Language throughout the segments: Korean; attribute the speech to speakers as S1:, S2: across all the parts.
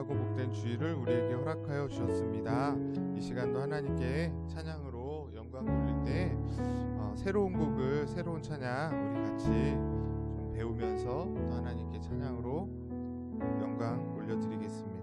S1: 거룩하고 복된 주일을 우리에게 허락하여 주셨습니다. 이 시간도 하나님께 찬양으로 영광 돌릴 때 새로운 곡을, 새로운 찬양 우리 같이 좀 배우면서 또 하나님께 찬양으로 영광 올려드리겠습니다.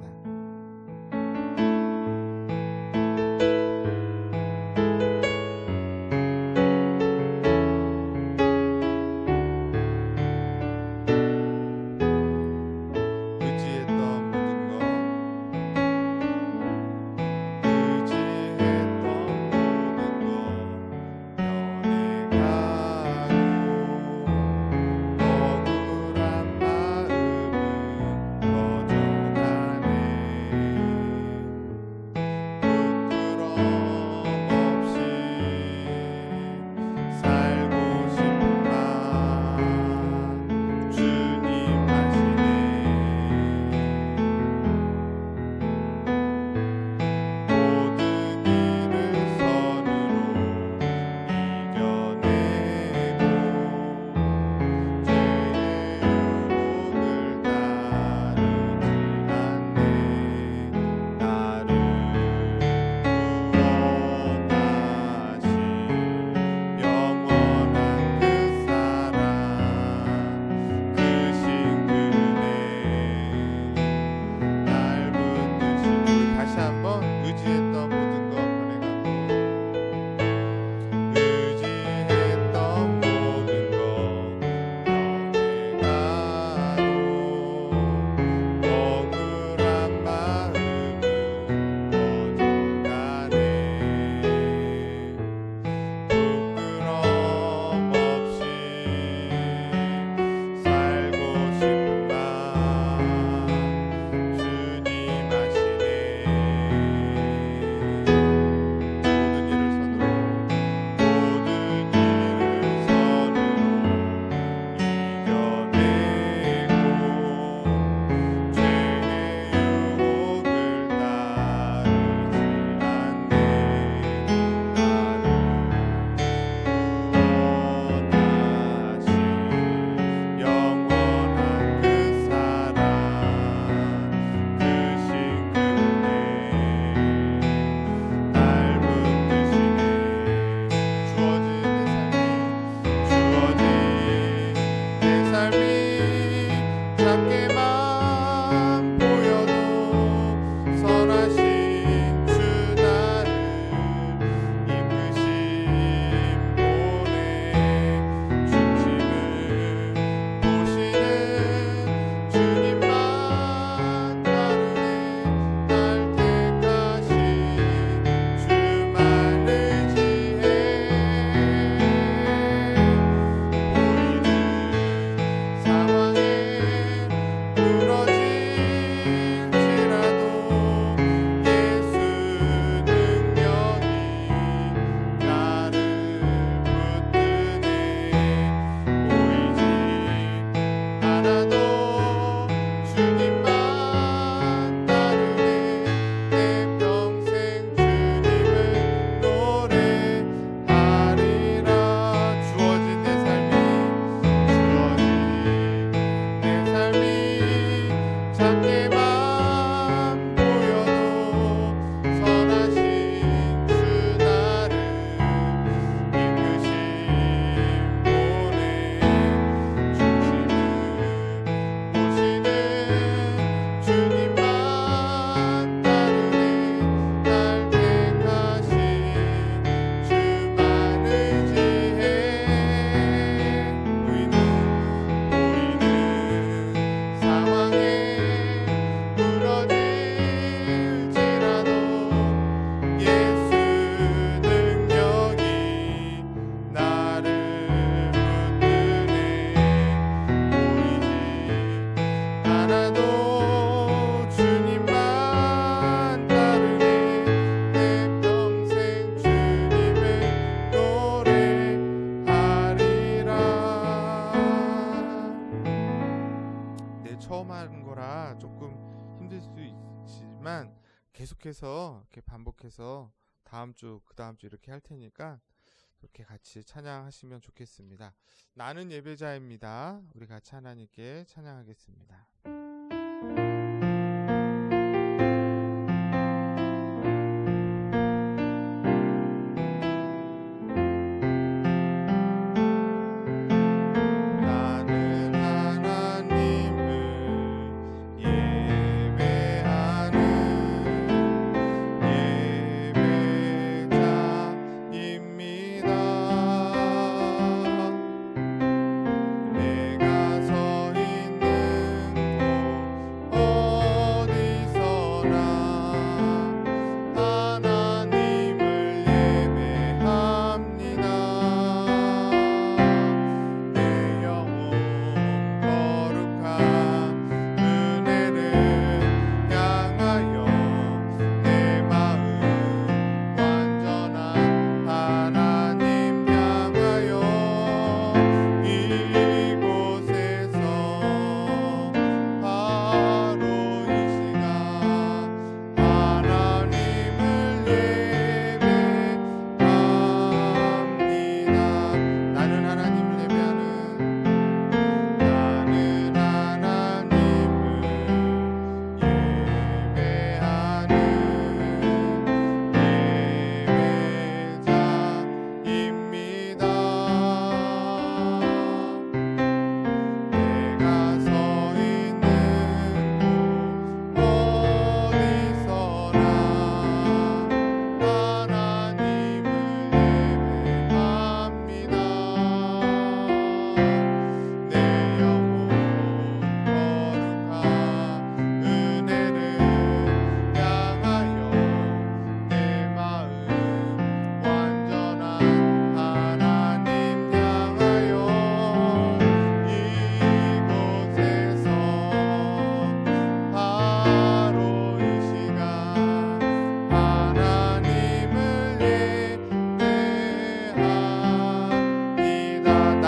S1: 계속해서 이렇게 반복해서 다음 주, 그 다음 주 이렇게 할 테니까 이렇게 같이 찬양하시면 좋겠습니다. 나는 예배자입니다. 우리 같이 하나님께 찬양하겠습니다.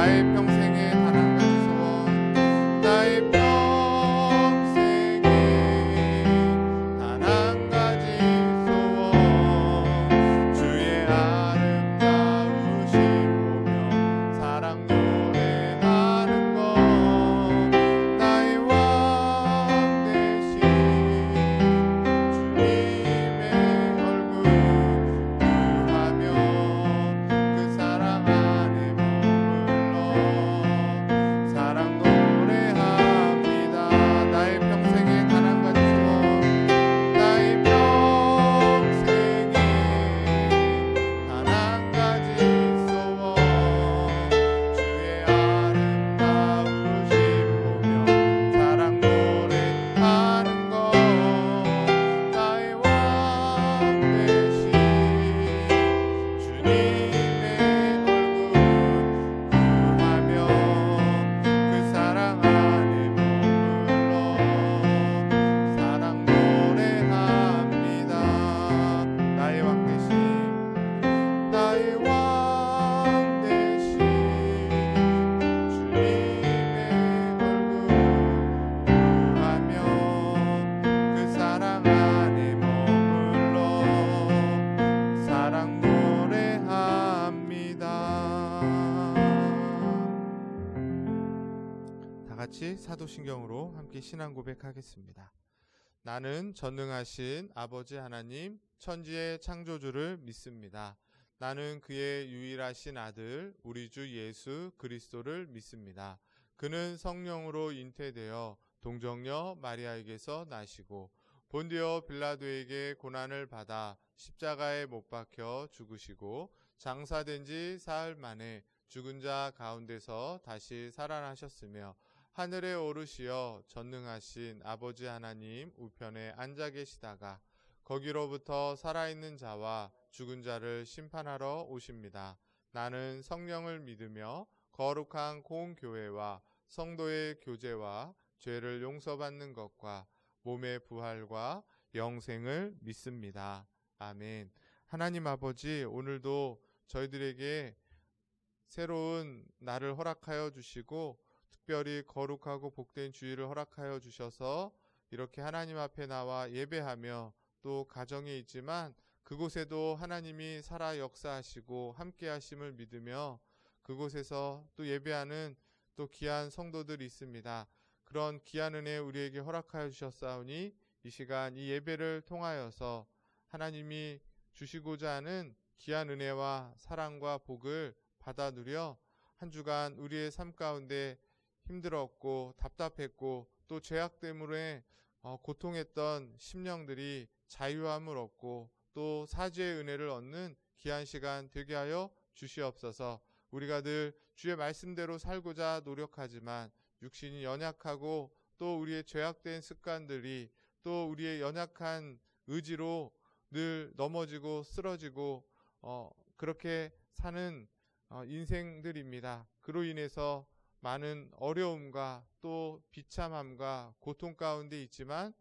S1: 나의 평생에 단 한 가지 소원, 나의 평생에 단 한 가지 소원, 주의 아름다우신 보며 사랑 노래하는 것, 나의 왕 되신 주님의 얼굴 구하며 그 사랑 안에 머물러 사랑 노래합니다. 나의 평생에 단 한 가지 소원, 나의 평생에 단 한 가지 소원, 주의 아름다우신 보며 사랑 노래하는 것, 나의 왕 되신 주님의 얼굴 구하며 그 사랑 안에 머물러 사랑 노래합니다. 나의 왕 되신, 나의 왕 되신 주님의 얼굴 구하며 그 사랑 안에 머물러 사랑 노래합니다. 다 같이 사도신경으로 함께 신앙 고백하겠습니다. 나는 전능하신 아버지 하나님 천지의 창조주를 믿습니다. 나는 그의 유일하신 아들 우리 주 예수 그리스도를 믿습니다. 그는 성령으로 잉태되어 동정녀 마리아에게서 나시고 본디오 빌라도에게 고난을 받아 십자가에 못 박혀 죽으시고 장사된 지 사흘 만에 죽은 자 가운데서 다시 살아나셨으며 하늘에 오르시어 전능하신 아버지 하나님 우편에 앉아 계시다가 거기로부터 살아있는 자와 죽은 자를 심판하러 오십니다. 나는 성령을 믿으며 거룩한 공교회와 성도의 교제와 죄를 용서받는 것과 몸의 부활과 영생을 믿습니다. 아멘. 하나님 아버지, 오늘도 저희들에게 새로운 날을 허락하여 주시고 특별히 거룩하고 복된 주일을 허락하여 주셔서 이렇게 하나님 앞에 나와 예배하며 또 가정에 있지만 그곳에도 하나님이 살아 역사하시고 함께 하심을 믿으며 그곳에서 또 예배하는 또 귀한 성도들이 있습니다. 그런 귀한 은혜 우리에게 허락하여 주셨사오니 이 시간 이 예배를 통하여서 하나님이 주시고자 하는 귀한 은혜와 사랑과 복을 받아 누려 한 주간 우리의 삶 가운데 힘들었고 답답했고 또 죄악 때문에 고통했던 심령들이 자유함을 얻고 또 사죄의 은혜를 얻는 귀한 시간 되게 하여 주시옵소서. 우리가 늘 주의 말씀대로 살고자 노력하지만 육신이 연약하고 또 우리의 죄악된 습관들이 또 우리의 연약한 의지로 늘 넘어지고 쓰러지고 그렇게 사는 인생들입니다. 그로 인해서 많은 어려움과 또 비참함과 고통 가운데 있지만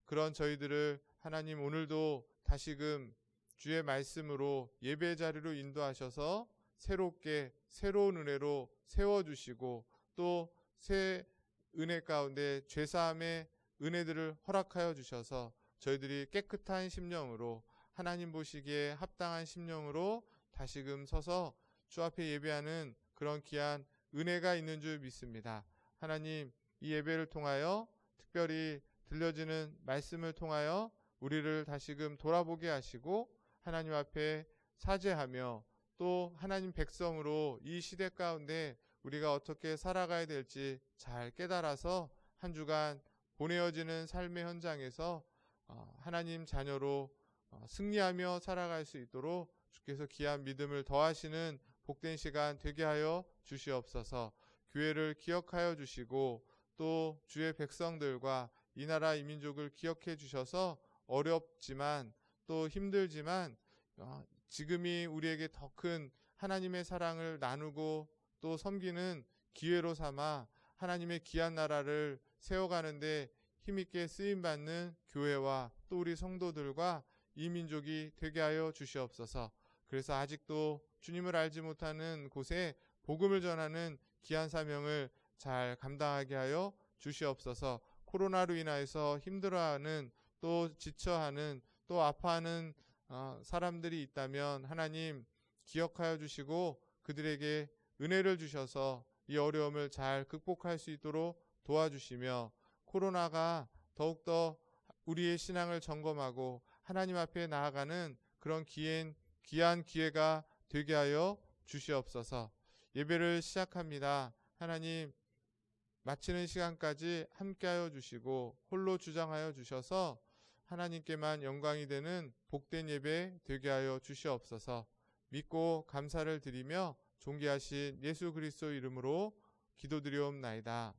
S1: 그런 저희들을 하나님 오늘도 다시금 주의 말씀으로 예배 자리로 인도하셔서 새롭게 새로운 은혜로 세워주시고 또 새 은혜 가운데 죄사함의 은혜들을 허락하여 주셔서 저희들이 깨끗한 심령으로 하나님 보시기에 합당한 심령으로 다시금 서서 주 앞에 예배하는 그런 귀한 은혜가 있는 줄 믿습니다. 하나님, 이 예배를 통하여 특별히 들려지는 말씀을 통하여 우리를 다시금 돌아보게 하시고 하나님 앞에 사죄하며 또 하나님 백성으로 이 시대 가운데 우리가 어떻게 살아가야 될지 잘 깨달아서 한 주간 보내어지는 삶의 현장에서 하나님 자녀로 승리하며 살아갈 수 있도록 주께서 귀한 믿음을 더하시는 복된 시간 되게 하여 주시옵소서. 교회를 기억하여 주시고 또 주의 백성들과 이 나라 이 민족을 기억해 주셔서 어렵지만 또 힘들지만 지금이 우리에게 더 큰 하나님의 사랑을 나누고 또 섬기는 기회로 삼아 하나님의 귀한 나라를 세워가는데 힘있게 쓰임받는 교회와 또 우리 성도들과 이 민족이 되게 하여 주시옵소서. 그래서 아직도 주님을 알지 못하는 곳에 복음을 전하는 귀한 사명을 잘 감당하게 하여 주시옵소서. 코로나로 인하여서 힘들어하는, 또 지쳐하는, 또 아파하는 사람들이 있다면 하나님 기억하여 주시고 그들에게 은혜를 주셔서 이 어려움을 잘 극복할 수 있도록 도와주시며, 코로나가 더욱더 우리의 신앙을 점검하고 하나님 앞에 나아가는 그런 귀한 기회가 되게 하여 주시옵소서. 예배를 시작합니다. 하나님, 마치는 시간까지 함께하여 주시고 홀로 주장하여 주셔서 하나님께만 영광이 되는 복된 예배 되게 하여 주시옵소서. 믿고 감사를 드리며 존귀하신 예수 그리스도 이름으로 기도드리옵나이다.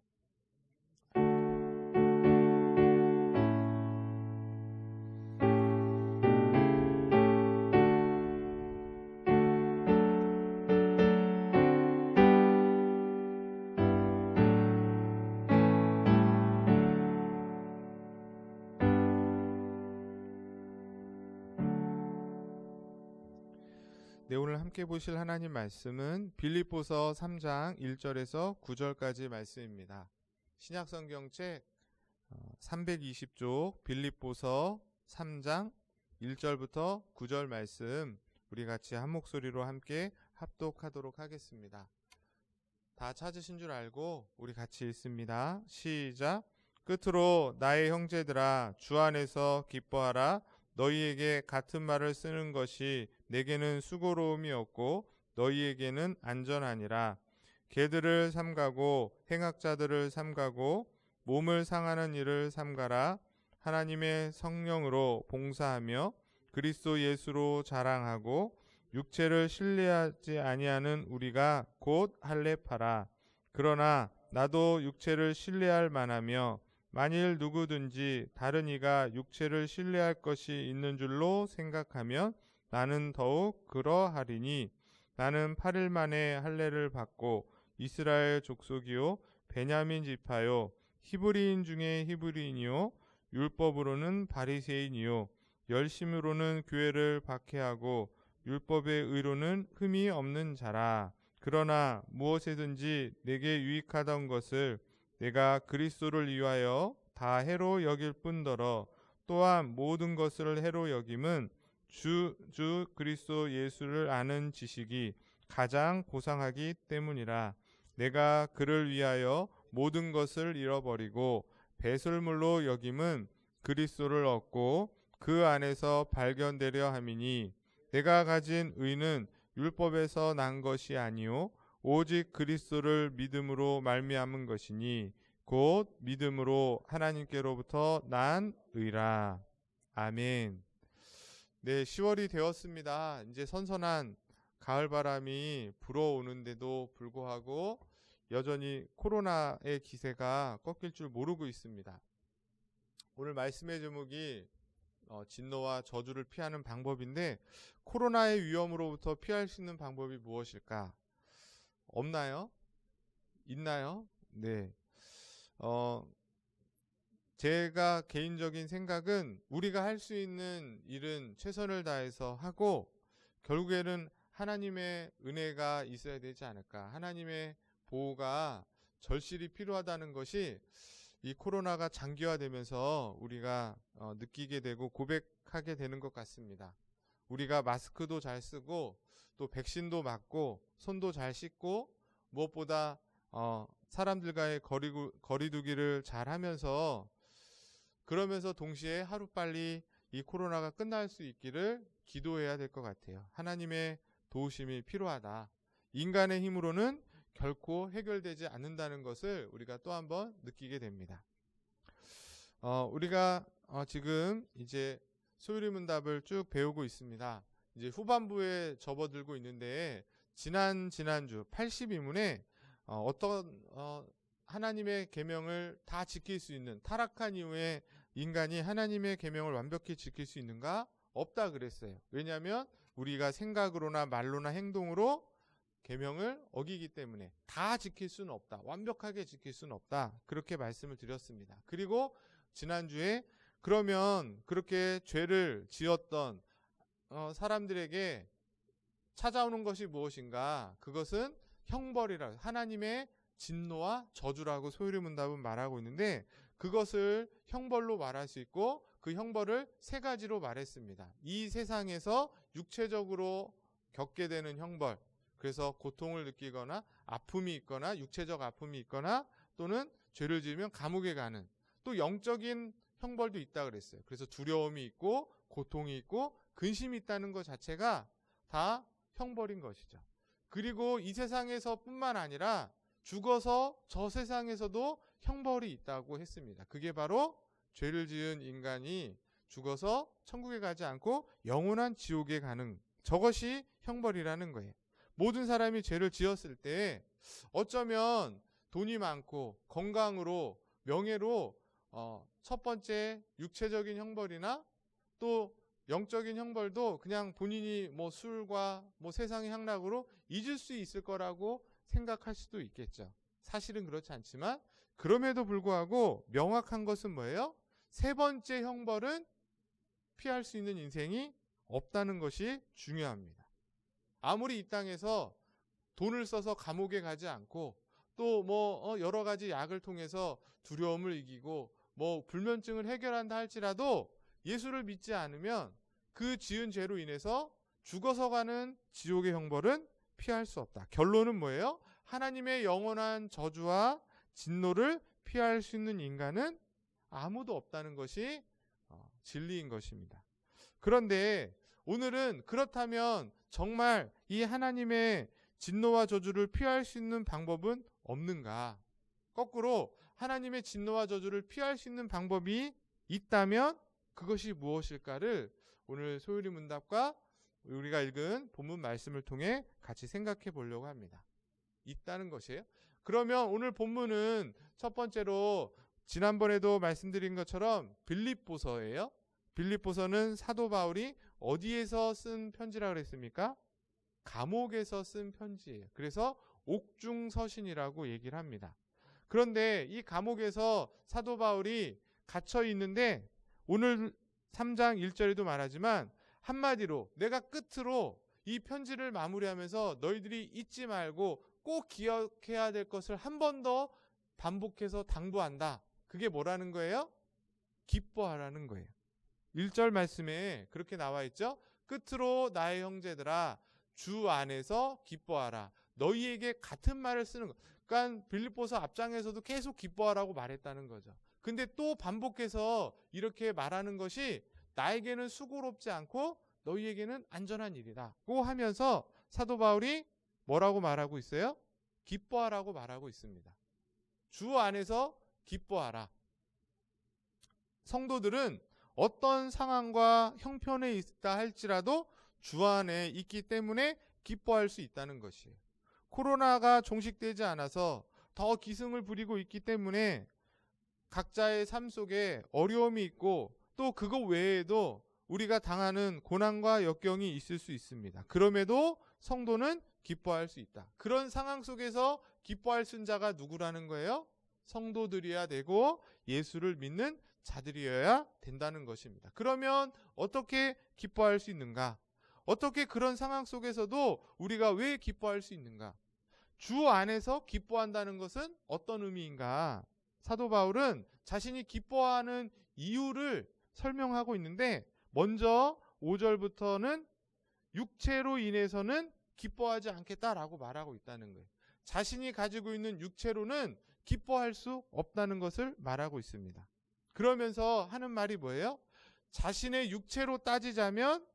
S1: 네, 오늘 함께 보실 하나님 말씀은 빌립보서 3장 1절에서 9절까지 말씀입니다. 신약성경책 320쪽 빌립보서 3장 1절부터 9절 말씀, 우리 같이 한 목소리로 함께 합독하도록 하겠습니다. 다 찾으신 줄 알고 우리 같이 읽습니다. 시작. 끝으로 나의 형제들아, 주 안에서 기뻐하라. 너희에게 같은 말을 쓰는 것이 내게는 수고로움이 없고 너희에게는 안전하니라. 개들을 삼가고 행악자들을 삼가고 몸을 상하는 일을 삼가라. 하나님의 성령으로 봉사하며 그리스도 예수로 자랑하고 육체를 신뢰하지 아니하는 우리가 곧 할례파라. 그러나 나도 육체를 신뢰할 만하며 만일 누구든지 다른 이가 육체를 신뢰할 것이 있는 줄로 생각하면 나는 더욱 그러하리니, 나는 8일 만에 할례를 받고 이스라엘 족속이요 베냐민 지파요 히브리인 중에 히브리인이요 율법으로는 바리새인이요 열심으로는 교회를 박해하고 율법의 의로는 흠이 없는 자라. 그러나 무엇이든지 내게 유익하던 것을 내가 그리스도를 위하여 다 해로 여길 뿐더러 또한 모든 것을 해로 여김은 주 그리스도 예수를 아는 지식이 가장 고상하기 때문이라. 내가 그를 위하여 모든 것을 잃어버리고 배설물로 여김은 그리스도를 얻고 그 안에서 발견되려 함이니, 내가 가진 의는 율법에서 난 것이 아니요 오직 그리스도를 믿음으로 말미암은 것이니 곧 믿음으로 하나님께로부터 난 의라. 아멘. 네, 10월이 되었습니다. 이제 선선한 가을바람이 불어오는데도 불구하고 여전히 코로나의 기세가 꺾일 줄 모르고 있습니다. 오늘 말씀의 제목이 진노와 저주를 피하는 방법인데, 코로나의 위험으로부터 피할 수 있는 방법이 무엇일까? 없나요? 있나요? 네. 제가 개인적인 생각은 우리가 할 수 있는 일은 최선을 다해서 하고 결국에는 하나님의 은혜가 있어야 되지 않을까. 하나님의 보호가 절실히 필요하다는 것이 이 코로나가 장기화되면서 우리가 느끼게 되고 고백하게 되는 것 같습니다. 우리가 마스크도 잘 쓰고 또 백신도 맞고 손도 잘 씻고 무엇보다 사람들과의 거리두기를 잘 하면서, 그러면서 동시에 하루빨리 이 코로나가 끝날 수 있기를 기도해야 될 것 같아요. 하나님의 도우심이 필요하다. 인간의 힘으로는 결코 해결되지 않는다는 것을 우리가 또 한번 느끼게 됩니다. 우리가 지금 이제 소유리문답을 쭉 배우고 있습니다. 이제 후반부에 접어들고 있는데, 지난주 82문에 어떤 하나님의 계명을 다 지킬 수 있는, 타락한 이후에 인간이 하나님의 계명을 완벽히 지킬 수 있는가? 없다 그랬어요. 왜냐하면 우리가 생각으로나 말로나 행동으로 계명을 어기기 때문에 다 지킬 수는 없다. 완벽하게 지킬 수는 없다. 그렇게 말씀을 드렸습니다. 그리고 지난주에 그러면 그렇게 죄를 지었던 사람들에게 찾아오는 것이 무엇인가? 그것은 형벌이라 하나님의 진노와 저주라고 소유리문답은 말하고 있는데 그것을 형벌로 말할 수 있고 그 형벌을 세 가지로 말했습니다. 이 세상에서 육체적으로 겪게 되는 형벌, 그래서 고통을 느끼거나 아픔이 있거나 육체적 아픔이 있거나 또는 죄를 지으면 감옥에 가는 또 영적인 형벌도 있다 그랬어요. 그래서 두려움이 있고 고통이 있고 근심이 있다는 것 자체가 다 형벌인 것이죠. 그리고 이 세상에서 뿐만 아니라 죽어서 저 세상에서도 형벌이 있다고 했습니다. 그게 바로 죄를 지은 인간이 죽어서 천국에 가지 않고 영원한 지옥에 가는 저것이 형벌이라는 거예요. 모든 사람이 죄를 지었을 때 어쩌면 돈이 많고 건강으로 명예로 첫 번째 육체적인 형벌이나 또 영적인 형벌도 그냥 본인이 뭐 술과 뭐 세상의 향락으로 잊을 수 있을 거라고 생각할 수도 있겠죠. 사실은 그렇지 않지만 그럼에도 불구하고 명확한 것은 뭐예요? 세 번째 형벌은 피할 수 있는 인생이 없다는 것이 중요합니다. 아무리 이 땅에서 돈을 써서 감옥에 가지 않고 또 뭐 여러 가지 약을 통해서 두려움을 이기고 뭐 불면증을 해결한다 할지라도 예수를 믿지 않으면 그 지은 죄로 인해서 죽어서 가는 지옥의 형벌은 피할 수 없다. 결론은 뭐예요? 하나님의 영원한 저주와 진노를 피할 수 있는 인간은 아무도 없다는 것이 진리인 것입니다. 그런데 오늘은 그렇다면 정말 이 하나님의 진노와 저주를 피할 수 있는 방법은 없는가? 거꾸로 하나님의 진노와 저주를 피할 수 있는 방법이 있다면 그것이 무엇일까를 오늘 소유리 문답과 우리가 읽은 본문 말씀을 통해 같이 생각해 보려고 합니다. 있다는 것이에요. 그러면 오늘 본문은 첫 번째로 지난번에도 말씀드린 것처럼 빌립보서예요. 빌립보서는 사도 바울이 어디에서 쓴 편지라고 그랬습니까? 감옥에서 쓴 편지예요. 그래서 옥중서신이라고 얘기를 합니다. 그런데 이 감옥에서 사도 바울이 갇혀 있는데 오늘 3장 1절에도 말하지만 한마디로 내가 끝으로 이 편지를 마무리하면서 너희들이 잊지 말고 꼭 기억해야 될 것을 한 번 더 반복해서 당부한다. 그게 뭐라는 거예요? 기뻐하라는 거예요. 1절 말씀에 그렇게 나와 있죠. 끝으로 나의 형제들아 주 안에서 기뻐하라. 너희에게 같은 말을 쓰는 거. 그러니까 빌립보서 앞장에서도 계속 기뻐하라고 말했다는 거죠. 근데 또 반복해서 이렇게 말하는 것이 나에게는 수고롭지 않고 너희에게는 안전한 일이라고 하면서 사도 바울이 뭐라고 말하고 있어요? 기뻐하라고 말하고 있습니다. 주 안에서 기뻐하라. 성도들은 어떤 상황과 형편에 있다 할지라도 주 안에 있기 때문에 기뻐할 수 있다는 것이에요. 코로나가 종식되지 않아서 더 기승을 부리고 있기 때문에 각자의 삶 속에 어려움이 있고 또 그거 외에도 우리가 당하는 고난과 역경이 있을 수 있습니다. 그럼에도 성도는 기뻐할 수 있다. 그런 상황 속에서 기뻐할 수 있는 자가 누구라는 거예요? 성도들이어야 되고 예수를 믿는 자들이어야 된다는 것입니다. 그러면 어떻게 기뻐할 수 있는가? 어떻게 그런 상황 속에서도 우리가 왜 기뻐할 수 있는가? 주 안에서 기뻐한다는 것은 어떤 의미인가? 사도 바울은 자신이 기뻐하는 이유를 설명하고 있는데 먼저 5절부터는 육체로 인해서는 기뻐하지 않겠다라고 말하고 있다는 거예요. 자신이 가지고 있는 육체로는 기뻐할 수 없다는 것을 말하고 있습니다. 그러면서 하는 말이 뭐예요? 자신의 육체로 따지자면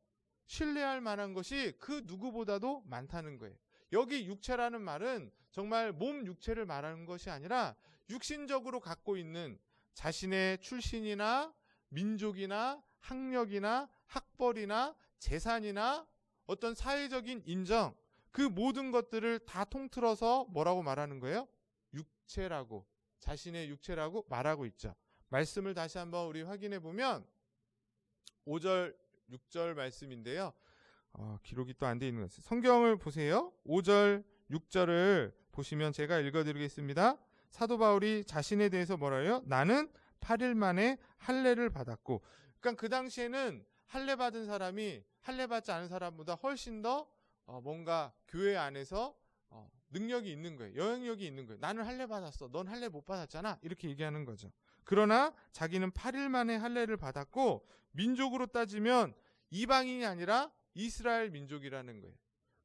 S1: 신뢰할 만한 것이 그 누구보다도 많다는 거예요. 여기 육체라는 말은 정말 몸 육체를 말하는 것이 아니라 육신적으로 갖고 있는 자신의 출신이나 민족이나 학력이나 학벌이나 재산이나 어떤 사회적인 인정, 그 모든 것들을 다 통틀어서 뭐라고 말하는 거예요? 육체라고, 자신의 육체라고 말하고 있죠. 말씀을 다시 한번 우리 확인해 보면 5절, 6절 말씀인데요. 기록이 또 안 돼 있는 것 같아요. 성경을 보세요. 5절, 6절을 보시면 제가 읽어드리겠습니다. 사도 바울이 자신에 대해서 뭐라 해요? 나는 8일 만에 할례를 받았고, 그러니까 그 당시에는 할례 받은 사람이 할례 받지 않은 사람보다 훨씬 더 뭔가 교회 안에서 능력이 있는 거예요. 영향력이 있는 거예요. 나는 할례 받았어. 넌 할례 못 받았잖아. 이렇게 얘기하는 거죠. 그러나 자기는 8일 만에 할례를 받았고 민족으로 따지면 이방인이 아니라 이스라엘 민족이라는 거예요.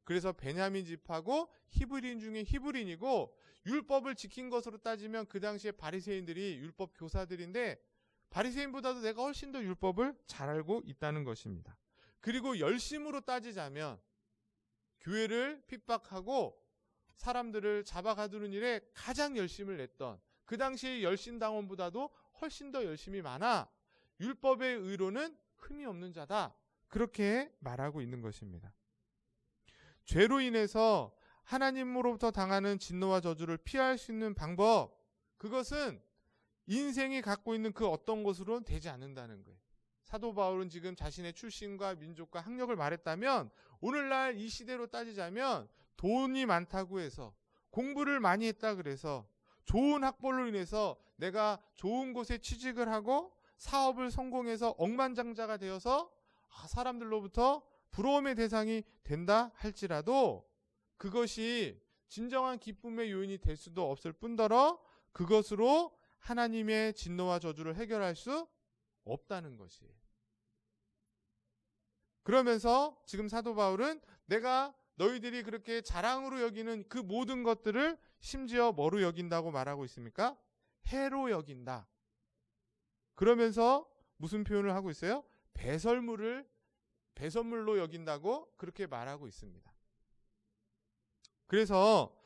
S1: 그래서 베냐민 지파고 히브리인 중에 히브리인이고 율법을 지킨 것으로 따지면 그 당시에 바리새인들이 율법 교사들인데 바리새인보다도 내가 훨씬 더 율법을 잘 알고 있다는 것입니다. 그리고 열심으로 따지자면 교회를 핍박하고 사람들을 잡아가두는 일에 가장 열심을 냈던 그 당시의 열심당원보다도 훨씬 더 열심이 많아 율법의 의로는 흠이 없는 자다. 그렇게 말하고 있는 것입니다. 죄로 인해서 하나님으로부터 당하는 진노와 저주를 피할 수 있는 방법, 그것은 인생이 갖고 있는 그 어떤 것으로는 되지 않는다는 거예요. 사도 바울은 지금 자신의 출신과 민족과 학력을 말했다면 오늘날 이 시대로 따지자면 돈이 많다고 해서 공부를 많이 했다 그래서 좋은 학벌로 인해서 내가 좋은 곳에 취직을 하고 사업을 성공해서 억만장자가 되어서 사람들로부터 부러움의 대상이 된다 할지라도 그것이 진정한 기쁨의 요인이 될 수도 없을 뿐더러 그것으로 하나님의 진노와 저주를 해결할 수 없다는 것이에요. 그러면서 지금 사도 바울은 내가 너희들이 그렇게 자랑으로 여기는 그 모든 것들을 심지어 뭐로 여긴다고 말하고 있습니까? 해로 여긴다. 그러면서 무슨 표현을 하고 있어요? 배설물로 여긴다고 그렇게 말하고 있습니다. 그래서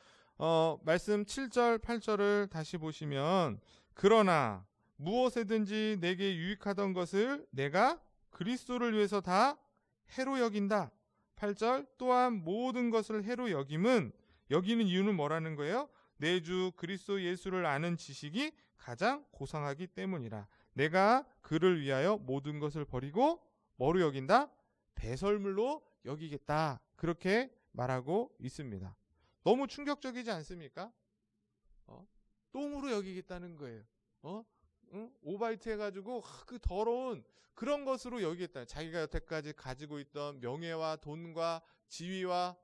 S1: 말씀 7절 8절을 다시 보시면 그러나 무엇에든지 내게 유익하던 것을 내가 그리스도를 위해서 다 해로 여긴다. 8절 또한 모든 것을 해로 여기는 이유는 뭐라는 거예요? 내 주 그리스도 예수를 아는 지식이 가장 고상하기 때문이라. 내가 그를 위하여 모든 것을 버리고 뭐로 여긴다? 배설물로 여기겠다. 그렇게 말하고 있습니다. 너무 충격적이지 않습니까? 똥으로 여기겠다는 거예요. 오바이트 해가지고 그 더러운 그런 것으로 여기겠다. 자기가 여태까지 가지고 있던 명예와 돈과 지위와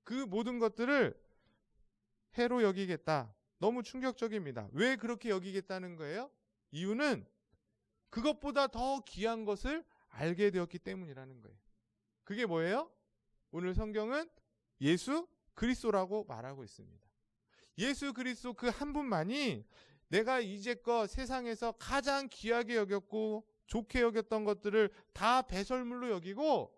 S1: 그 모든 것들을 해로 여기겠다. 너무 충격적입니다. 왜 그렇게 여기겠다는 거예요? 이유는 그것보다 더 귀한 것을 알게 되었기 때문이라는 거예요. 그게 뭐예요? 오늘 성경은 예수 그리스도라고 말하고 있습니다. 예수 그리스도 그 한 분만이 내가 이제껏 세상에서 가장 귀하게 여겼고 좋게 여겼던 것들을 다 배설물로 여기고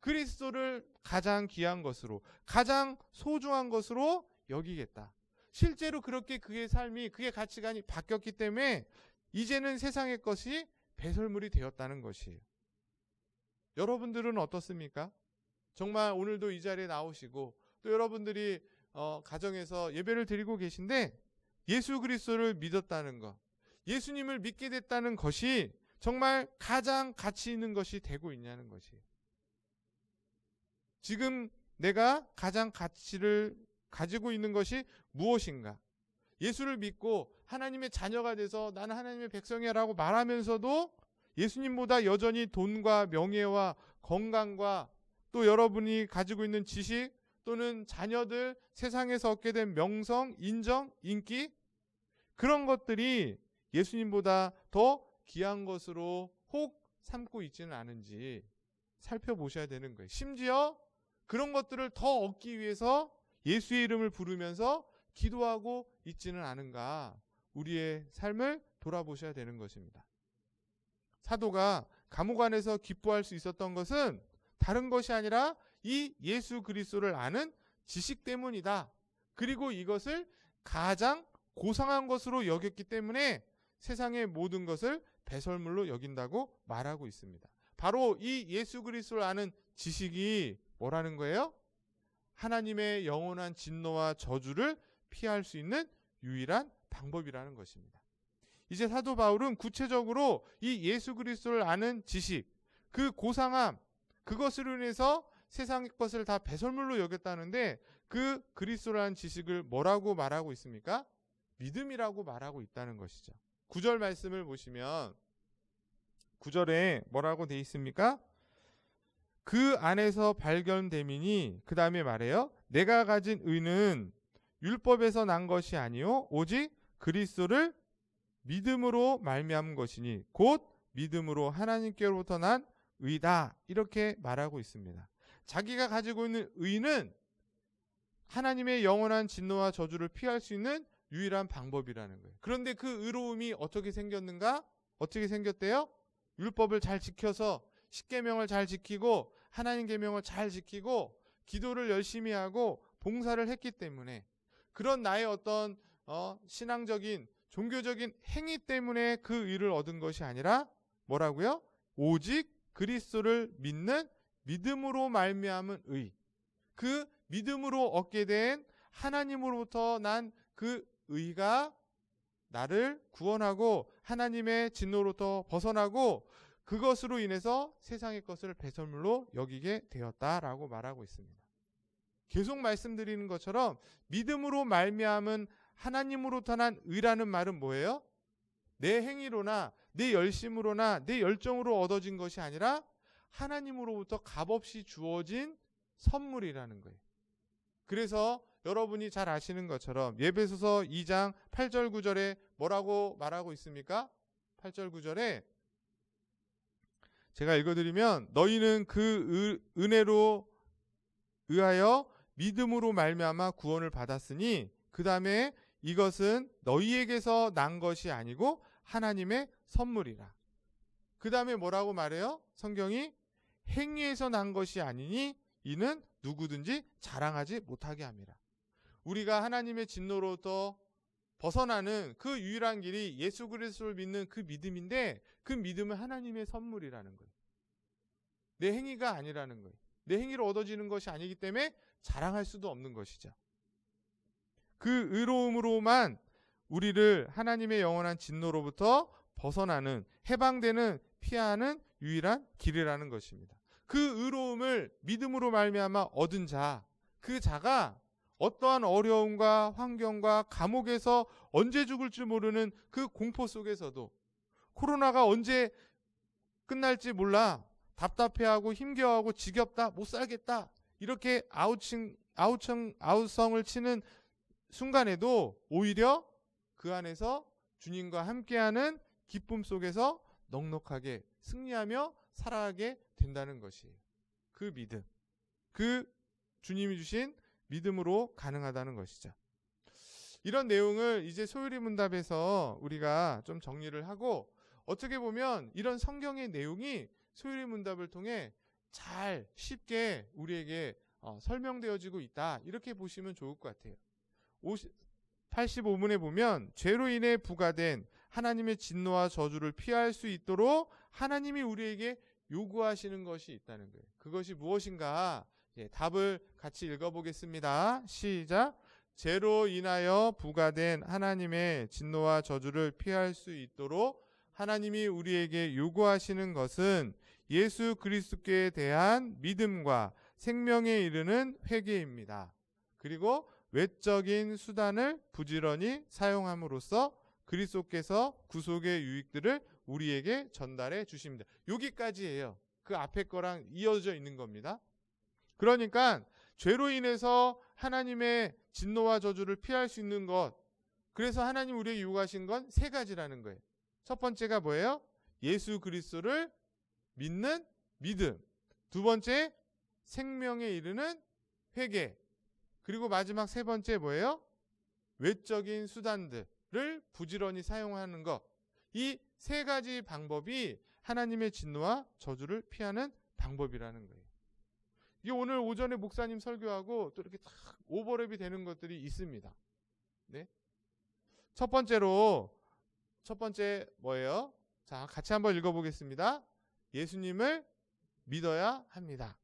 S1: 그리스도를 가장 귀한 것으로 가장 소중한 것으로 여기겠다. 실제로 그렇게 그의 삶이 그의 가치관이 바뀌었기 때문에 이제는 세상의 것이 배설물이 되었다는 것이에요. 여러분들은 어떻습니까? 정말 오늘도 이 자리에 나오시고 또 여러분들이 가정에서 예배를 드리고 계신데 예수 그리스도를 믿었다는 것, 예수님을 믿게 됐다는 것이 정말 가장 가치 있는 것이 되고 있냐는 것이에요. 지금 내가 가장 가치를 가지고 있는 것이 무엇인가? 예수를 믿고 하나님의 자녀가 돼서 나는 하나님의 백성이라고 말하면서도 예수님보다 여전히 돈과 명예와 건강과 또 여러분이 가지고 있는 지식 또는 자녀들 세상에서 얻게 된 명성, 인정, 인기 그런 것들이 예수님보다 더 귀한 것으로 혹 삼고 있지는 않은지 살펴보셔야 되는 거예요. 심지어 그런 것들을 더 얻기 위해서 예수의 이름을 부르면서 기도하고 있지는 않은가 우리의 삶을 돌아보셔야 되는 것입니다. 사도가 감옥 안에서 기뻐할 수 있었던 것은 다른 것이 아니라 이 예수 그리스도를 아는 지식 때문이다. 그리고 이것을 가장 고상한 것으로 여겼기 때문에 세상의 모든 것을 배설물로 여긴다고 말하고 있습니다. 바로 이 예수 그리스도를 아는 지식이 뭐라는 거예요? 하나님의 영원한 진노와 저주를 피할 수 있는 유일한 방법이라는 것입니다. 이제 사도 바울은 구체적으로 이 예수 그리스도를 아는 지식, 그 고상함, 그것으로 인해서 세상의 것을 다 배설물로 여겼다는데 그 그리스도를 아는 지식을 뭐라고 말하고 있습니까? 믿음이라고 말하고 있다는 것이죠. 9절 말씀을 보시면 9절에 뭐라고 돼 있습니까? 그 안에서 발견됨이니 그 다음에 말해요. 내가 가진 의는 율법에서 난 것이 아니요 오직 그리스도를 믿음으로 말미암은 것이니 곧 믿음으로 하나님께로부터 난 의다. 이렇게 말하고 있습니다. 자기가 가지고 있는 의는 하나님의 영원한 진노와 저주를 피할 수 있는 유일한 방법이라는 거예요. 그런데 그 의로움이 어떻게 생겼는가? 어떻게 생겼대요? 율법을 잘 지켜서 십계명을 잘 지키고 하나님 계명을 잘 지키고 기도를 열심히 하고 봉사를 했기 때문에 그런 나의 어떤 신앙적인 종교적인 행위 때문에 그 의를 얻은 것이 아니라 뭐라고요? 오직 그리스도를 믿는 믿음으로 말미암은 의. 그 믿음으로 얻게 된 하나님으로부터 난 그 의가 나를 구원하고 하나님의 진노로부터 벗어나고 그것으로 인해서 세상의 것을 배설물로 여기게 되었다라고 말하고 있습니다. 계속 말씀드리는 것처럼 믿음으로 말미암은 하나님으로부터 난 의라는 말은 뭐예요? 내 행위로나 내 열심으로나 내 열정으로 얻어진 것이 아니라 하나님으로부터 값없이 주어진 선물이라는 거예요. 그래서 여러분이 잘 아시는 것처럼 에베소서 2장 8절 9절에 뭐라고 말하고 있습니까? 8절 9절에 제가 읽어드리면 너희는 그 은혜로 의하여 믿음으로 말미암아 구원을 받았으니 그 다음에 이것은 너희에게서 난 것이 아니고 하나님의 선물이라. 그 다음에 뭐라고 말해요? 성경이 행위에서 난 것이 아니니 이는 누구든지 자랑하지 못하게 함이라. 우리가 하나님의 진노로부터 벗어나는 그 유일한 길이 예수 그리스도를 믿는 그 믿음인데 그 믿음은 하나님의 선물이라는 거예요. 내 행위가 아니라는 거예요. 내 행위로 얻어지는 것이 아니기 때문에 자랑할 수도 없는 것이죠. 그 의로움으로만 우리를 하나님의 영원한 진노로부터 벗어나는 해방되는 피하는 유일한 길이라는 것입니다. 그 의로움을 믿음으로 말미암아 얻은 자, 그 자가 어떠한 어려움과 환경과 감옥에서 언제 죽을지 모르는 그 공포 속에서도 코로나가 언제 끝날지 몰라 답답해하고 힘겨워하고 지겹다 못 살겠다 이렇게 아우성을 치는 순간에도 오히려 그 안에서 주님과 함께하는 기쁨 속에서 넉넉하게 승리하며 살아가게 된다는 것이에요. 그 믿음, 그 주님이 주신 믿음으로 가능하다는 것이죠. 이런 내용을 이제 소율이 문답에서 우리가 좀 정리를 하고 어떻게 보면 이런 성경의 내용이 소율이 문답을 통해 잘 쉽게 우리에게 설명되어지고 있다. 이렇게 보시면 좋을 것 같아요. 85문에 보면 죄로 인해 부과된 하나님의 진노와 저주를 피할 수 있도록 하나님이 우리에게 요구하시는 것이 있다는 거예요. 그것이 무엇인가? 답을 같이 읽어보겠습니다. 시작. 죄로 인하여 부과된 하나님의 진노와 저주를 피할 수 있도록 하나님이 우리에게 요구하시는 것은 예수 그리스도께 대한 믿음과 생명에 이르는 회개입니다. 그리고 외적인 수단을 부지런히 사용함으로써 그리스도께서 구속의 유익들을 우리에게 전달해 주십니다. 여기까지예요. 그 앞에 거랑 이어져 있는 겁니다. 그러니까 죄로 인해서 하나님의 진노와 저주를 피할 수 있는 것, 그래서 하나님 우리에게 요구하신 건 세 가지라는 거예요. 첫 번째가 뭐예요? 예수 그리스도를 믿는 믿음. 두 번째, 생명에 이르는 회개. 그리고 마지막 세 번째 뭐예요? 외적인 수단들을 부지런히 사용하는 것. 이 세 가지 방법이 하나님의 진노와 저주를 피하는 방법이라는 거예요. 이게 오늘 오전에 목사님 설교하고 또 이렇게 딱 오버랩이 되는 것들이 있습니다. 네? 첫 번째 뭐예요? 자, 같이 한번 읽어보겠습니다. 예수님을 믿어야 합니다.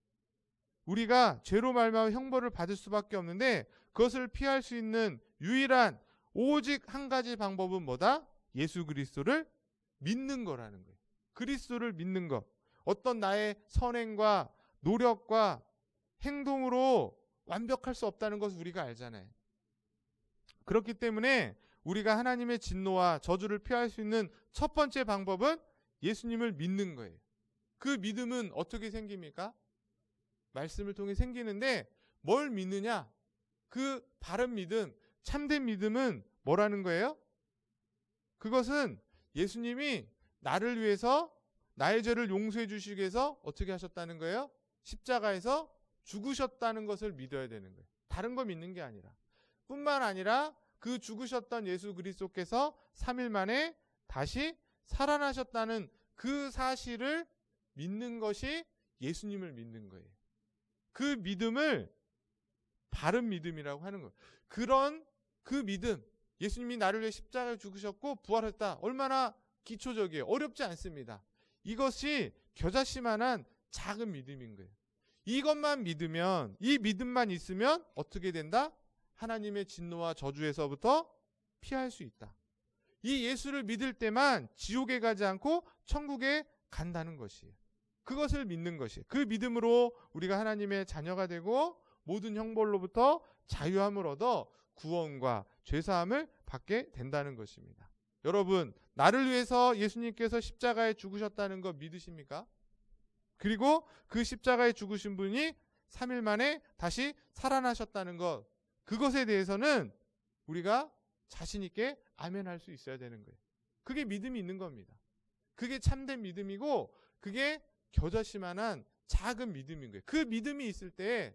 S1: 우리가 죄로 말미암아 형벌을 받을 수밖에 없는데 그것을 피할 수 있는 유일한 오직 한 가지 방법은 뭐다? 예수 그리스도를 믿는 거라는 거예요. 그리스도를 믿는 것. 어떤 나의 선행과 노력과 행동으로 완벽할 수 없다는 것을 우리가 알잖아요. 그렇기 때문에 우리가 하나님의 진노와 저주를 피할 수 있는 첫 번째 방법은 예수님을 믿는 거예요. 그 믿음은 어떻게 생깁니까? 말씀을 통해 생기는데 뭘 믿느냐? 그 바른 믿음, 참된 믿음은 뭐라는 거예요? 그것은 예수님이 나를 위해서 나의 죄를 용서해 주시기 위해서 어떻게 하셨다는 거예요? 십자가에서 죽으셨다는 것을 믿어야 되는 거예요. 다른 거 믿는 게 아니라. 뿐만 아니라 그 죽으셨던 예수 그리스도께서 3일 만에 다시 살아나셨다는 그 사실을 믿는 것이 예수님을 믿는 거예요. 그 믿음을 바른 믿음이라고 하는 거예요. 그런 그 믿음, 예수님이 나를 위해 십자가에 죽으셨고 부활했다. 얼마나 기초적이에요. 어렵지 않습니다. 이것이 겨자씨만한 작은 믿음인 거예요. 이것만 믿으면, 이 믿음만 있으면 어떻게 된다? 하나님의 진노와 저주에서부터 피할 수 있다. 이 예수를 믿을 때만 지옥에 가지 않고 천국에 간다는 것이에요. 그것을 믿는 것이에요. 그 믿음으로 우리가 하나님의 자녀가 되고 모든 형벌로부터 자유함을 얻어 구원과 죄사함을 받게 된다는 것입니다. 여러분, 나를 위해서 예수님께서 십자가에 죽으셨다는 거 믿으십니까? 그리고 그 십자가에 죽으신 분이 3일 만에 다시 살아나셨다는 것, 그것에 대해서는 우리가 자신 있게 아멘할 수 있어야 되는 거예요. 그게 믿음이 있는 겁니다. 그게 참된 믿음이고 그게 겨자씨만한 작은 믿음인 거예요. 그 믿음이 있을 때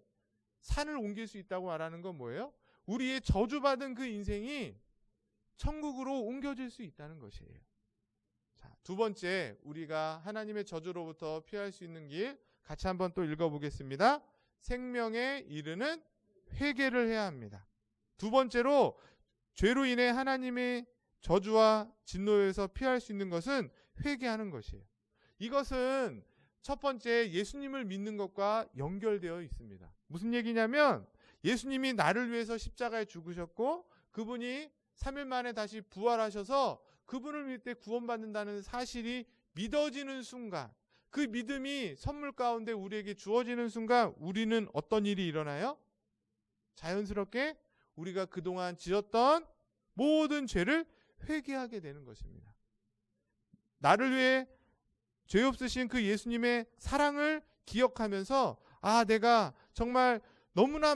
S1: 산을 옮길 수 있다고 말하는 건 뭐예요? 우리의 저주받은 그 인생이 천국으로 옮겨질 수 있다는 것이에요. 자, 두 번째, 우리가 하나님의 저주로부터 피할 수 있는 길 같이 한번 또 읽어보겠습니다. 생명에 이르는 회개를 해야 합니다. 두 번째로 죄로 인해 하나님의 저주와 진노에서 피할 수 있는 것은 회개하는 것이에요. 이것은 첫 번째 예수님을 믿는 것과 연결되어 있습니다. 무슨 얘기냐면 예수님이 나를 위해서 십자가에 죽으셨고 그분이 3일 만에 다시 부활하셔서 그분을 믿을 때 구원받는다는 사실이 믿어지는 순간, 그 믿음이 선물 가운데 우리에게 주어지는 순간 우리는 어떤 일이 일어나요? 자연스럽게 우리가 그동안 지었던 모든 죄를 회개하게 되는 것입니다. 나를 위해 죄 없으신 그 예수님의 사랑을 기억하면서 내가 정말 너무나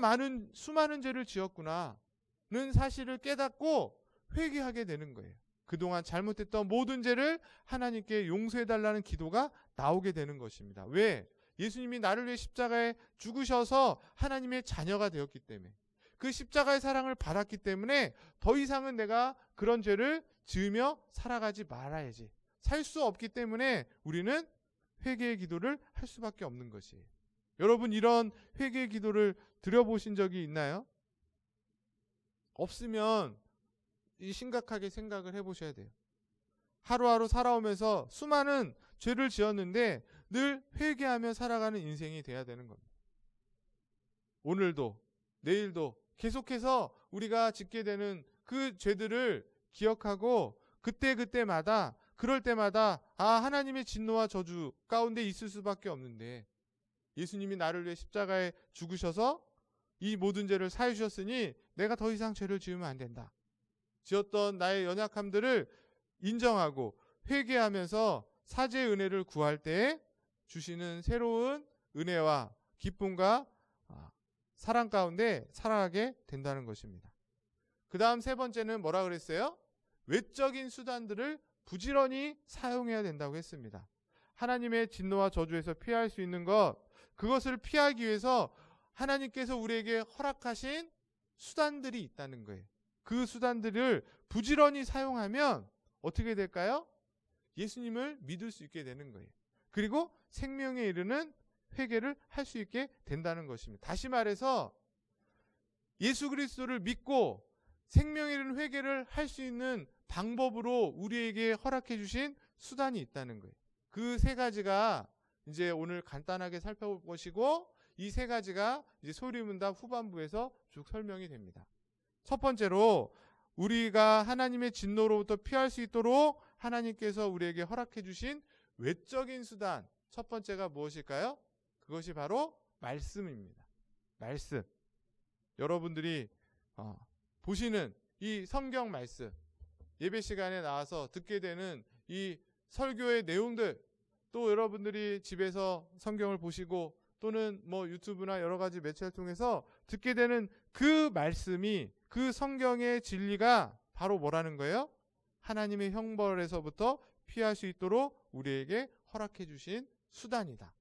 S1: 수많은 죄를 지었구나는 사실을 깨닫고 회개하게 되는 거예요. 그동안 잘못했던 모든 죄를 하나님께 용서해달라는 기도가 나오게 되는 것입니다. 왜? 예수님이 나를 위해 십자가에 죽으셔서 하나님의 자녀가 되었기 때문에, 그 십자가의 사랑을 받았기 때문에 더 이상은 내가 그런 죄를 지으며 살아가지 말아야지. 살 수 없기 때문에 우리는 회개의 기도를 할 수밖에 없는 것이에요. 여러분, 이런 회개의 기도를 드려보신 적이 있나요? 없으면 심각하게 생각을 해보셔야 돼요. 하루하루 살아오면서 수많은 죄를 지었는데 늘 회개하며 살아가는 인생이 돼야 되는 겁니다. 오늘도 내일도 계속해서 우리가 짓게 되는 그 죄들을 기억하고 그때마다 그럴 때마다 하나님의 진노와 저주 가운데 있을 수밖에 없는데 예수님이 나를 위해 십자가에 죽으셔서 이 모든 죄를 사해 주셨으니 내가 더 이상 죄를 지으면 안 된다. 지었던 나의 연약함들을 인정하고 회개하면서 사죄의 은혜를 구할 때 주시는 새로운 은혜와 기쁨과 사랑 가운데 살아가게 된다는 것입니다. 그 다음 세 번째는 뭐라 그랬어요? 외적인 수단들을 부지런히 사용해야 된다고 했습니다. 하나님의 진노와 저주에서 피할 수 있는 것, 그것을 피하기 위해서 하나님께서 우리에게 허락하신 수단들이 있다는 거예요. 그 수단들을 부지런히 사용하면 어떻게 될까요? 예수님을 믿을 수 있게 되는 거예요. 그리고 생명에 이르는 회개를 할 수 있게 된다는 것입니다. 다시 말해서 예수 그리스도를 믿고 생명에 이르는 회개를 할 수 있는 방법으로 우리에게 허락해 주신 수단이 있다는 거예요. 그 세 가지가 이제 오늘 간단하게 살펴볼 것이고, 이 세 가지가 이제 소리문답 후반부에서 쭉 설명이 됩니다. 첫 번째로 우리가 하나님의 진노로부터 피할 수 있도록 하나님께서 우리에게 허락해 주신 외적인 수단, 첫 번째가 무엇일까요? 그것이 바로 말씀입니다. 말씀. 여러분들이 보시는 이 성경 말씀, 예배 시간에 나와서 듣게 되는 이 설교의 내용들, 또 여러분들이 집에서 성경을 보시고 또는 뭐 유튜브나 여러 가지 매체를 통해서 듣게 되는 그 말씀이, 그 성경의 진리가 바로 뭐라는 거예요? 하나님의 형벌에서부터 피할 수 있도록 우리에게 허락해 주신 수단이다.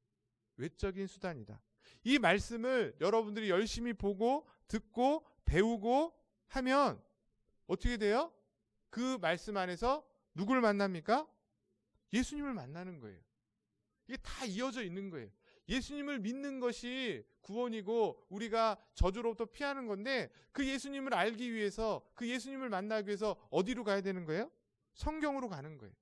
S1: 외적인 수단이다. 이 말씀을 여러분들이 열심히 보고 듣고 배우고 하면 어떻게 돼요? 그 말씀 안에서 누구를 만납니까? 예수님을 만나는 거예요. 이게 다 이어져 있는 거예요. 예수님을 믿는 것이 구원이고 우리가 저주로부터 피하는 건데, 그 예수님을 알기 위해서, 그 예수님을 만나기 위해서 어디로 가야 되는 거예요? 성경으로 가는 거예요.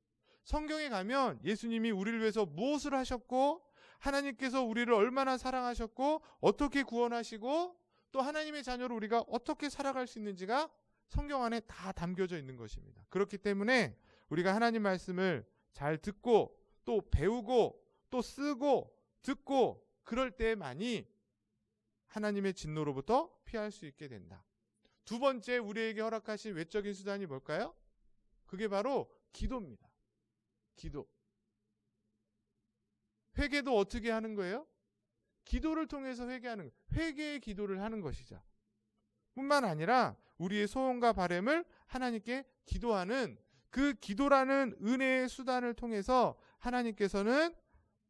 S1: 성경에 가면 예수님이 우리를 위해서 무엇을 하셨고, 하나님께서 우리를 얼마나 사랑하셨고, 어떻게 구원하시고, 또 하나님의 자녀로 우리가 어떻게 살아갈 수 있는지가 성경 안에 다 담겨져 있는 것입니다. 그렇기 때문에 우리가 하나님 말씀을 잘 듣고 또 배우고 또 쓰고 듣고 그럴 때만이 하나님의 진노로부터 피할 수 있게 된다. 두 번째 우리에게 허락하신 외적인 수단이 뭘까요? 그게 바로 기도입니다. 기도. 회개도 어떻게 하는 거예요? 기도를 통해서 회개하는 거예요. 회개의 기도를 하는 것이죠. 뿐만 아니라 우리의 소원과 바람을 하나님께 기도하는 그 기도라는 은혜의 수단을 통해서 하나님께서는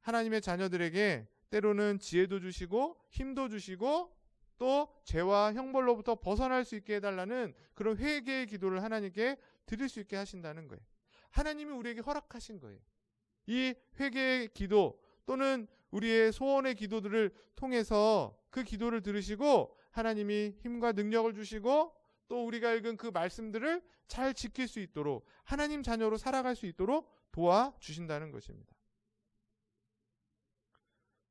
S1: 하나님의 자녀들에게 때로는 지혜도 주시고 힘도 주시고 또 죄와 형벌로부터 벗어날 수 있게 해달라는 그런 회개의 기도를 하나님께 드릴 수 있게 하신다는 거예요. 하나님이 우리에게 허락하신 거예요. 이 회개의 기도 또는 우리의 소원의 기도들을 통해서 그 기도를 들으시고 하나님이 힘과 능력을 주시고 또 우리가 읽은 그 말씀들을 잘 지킬 수 있도록 하나님 자녀로 살아갈 수 있도록 도와주신다는 것입니다.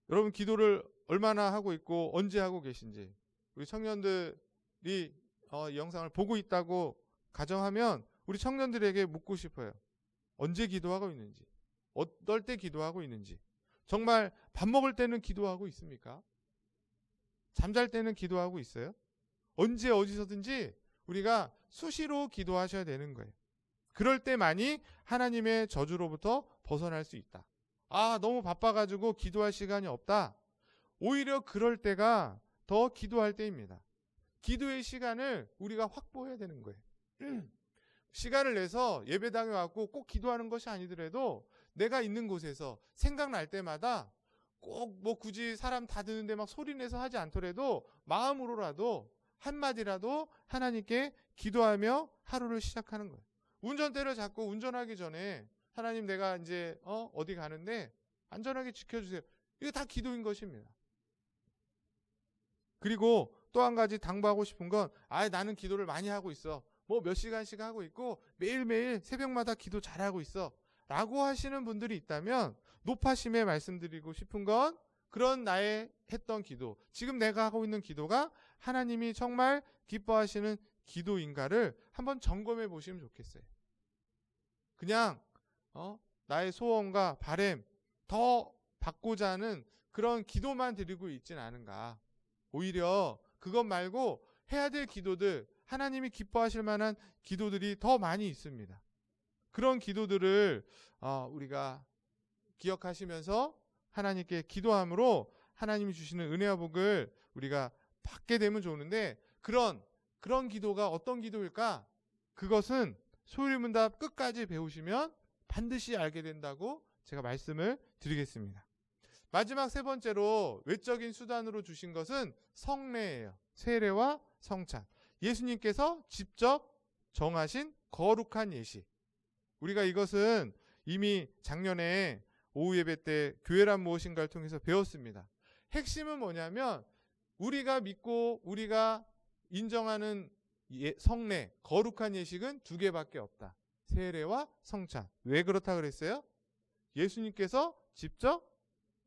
S1: 여러분 기도를 얼마나 하고 있고 언제 하고 계신지, 우리 청년들이 이 영상을 보고 있다고 가정하면 우리 청년들에게 묻고 싶어요. 언제 기도하고 있는지, 어떨 때 기도하고 있는지, 정말 밥 먹을 때는 기도하고 있습니까? 잠잘 때는 기도하고 있어요? 언제 어디서든지 우리가 수시로 기도하셔야 되는 거예요. 그럴 때만이 하나님의 저주로부터 벗어날 수 있다. 아, 너무 바빠가지고 기도할 시간이 없다. 오히려 그럴 때가 더 기도할 때입니다. 기도의 시간을 우리가 확보해야 되는 거예요. 시간을 내서 예배당에 왔고 꼭 기도하는 것이 아니더라도 내가 있는 곳에서 생각날 때마다 꼭 뭐 굳이 사람 다 듣는데 막 소리내서 하지 않더라도 마음으로라도 한마디라도 하나님께 기도하며 하루를 시작하는 거예요. 운전대를 잡고 운전하기 전에 하나님 내가 이제 어디 가는데 안전하게 지켜주세요. 이거 다 기도인 것입니다. 그리고 또 한 가지 당부하고 싶은 건 나는 기도를 많이 하고 있어. 뭐 몇 시간씩 하고 있고 매일매일 새벽마다 기도 잘하고 있어. 라고 하시는 분들이 있다면 높아심에 말씀드리고 싶은 건 그런 나의 했던 기도, 지금 내가 하고 있는 기도가 하나님이 정말 기뻐하시는 기도인가를 한번 점검해 보시면 좋겠어요. 그냥 나의 소원과 바람 더 받고자 하는 그런 기도만 드리고 있진 않은가. 오히려 그것 말고 해야 될 기도들, 하나님이 기뻐하실 만한 기도들이 더 많이 있습니다. 그런 기도들을 우리가 기억하시면서 하나님께 기도함으로 하나님이 주시는 은혜와 복을 우리가 받게 되면 좋은데, 그런 기도가 어떤 기도일까? 그것은 소유리문답 끝까지 배우시면 반드시 알게 된다고 제가 말씀을 드리겠습니다. 마지막 세 번째로 외적인 수단으로 주신 것은 성례예요. 세례와 성찬. 예수님께서 직접 정하신 거룩한 예식. 우리가 이것은 이미 작년에 오후 예배 때 교회란 무엇인가를 통해서 배웠습니다. 핵심은 뭐냐면 우리가 믿고 우리가 인정하는 성례, 거룩한 예식은 두 개밖에 없다. 세례와 성찬. 왜 그렇다 그랬어요? 예수님께서 직접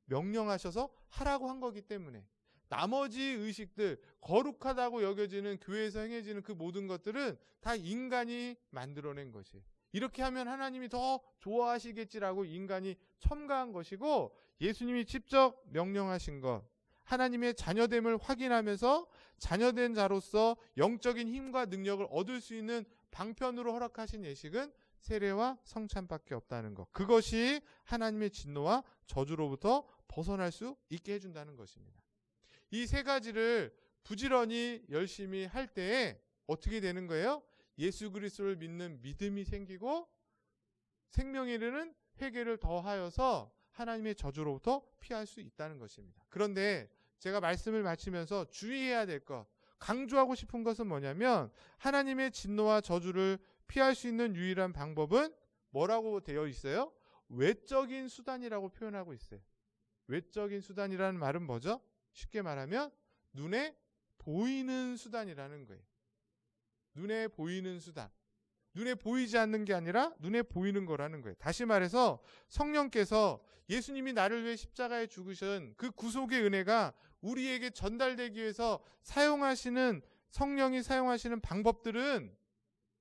S1: 명령하셔서 하라고 한 거기 때문에. 나머지 의식들, 거룩하다고 여겨지는 교회에서 행해지는 그 모든 것들은 다 인간이 만들어낸 것이에요. 이렇게 하면 하나님이 더 좋아하시겠지라고 인간이 첨가한 것이고, 예수님이 직접 명령하신 것, 하나님의 자녀됨을 확인하면서 자녀된 자로서 영적인 힘과 능력을 얻을 수 있는 방편으로 허락하신 예식은 세례와 성찬밖에 없다는 것. 그것이 하나님의 진노와 저주로부터 벗어날 수 있게 해준다는 것입니다. 이 세 가지를 부지런히 열심히 할 때에 어떻게 되는 거예요? 예수 그리스도를 믿는 믿음이 생기고 생명에 이르는 회개를 더하여서 하나님의 저주로부터 피할 수 있다는 것입니다. 그런데 제가 말씀을 마치면서 주의해야 될 것, 강조하고 싶은 것은 뭐냐면 하나님의 진노와 저주를 피할 수 있는 유일한 방법은 뭐라고 되어 있어요? 외적인 수단이라고 표현하고 있어요. 외적인 수단이라는 말은 뭐죠? 쉽게 말하면 눈에 보이는 수단이라는 거예요. 눈에 보이는 수단. 눈에 보이지 않는 게 아니라 눈에 보이는 거라는 거예요. 다시 말해서 성령께서 예수님이 나를 위해 십자가에 죽으신 그 구속의 은혜가 우리에게 전달되기 위해서 사용하시는, 성령이 사용하시는 방법들은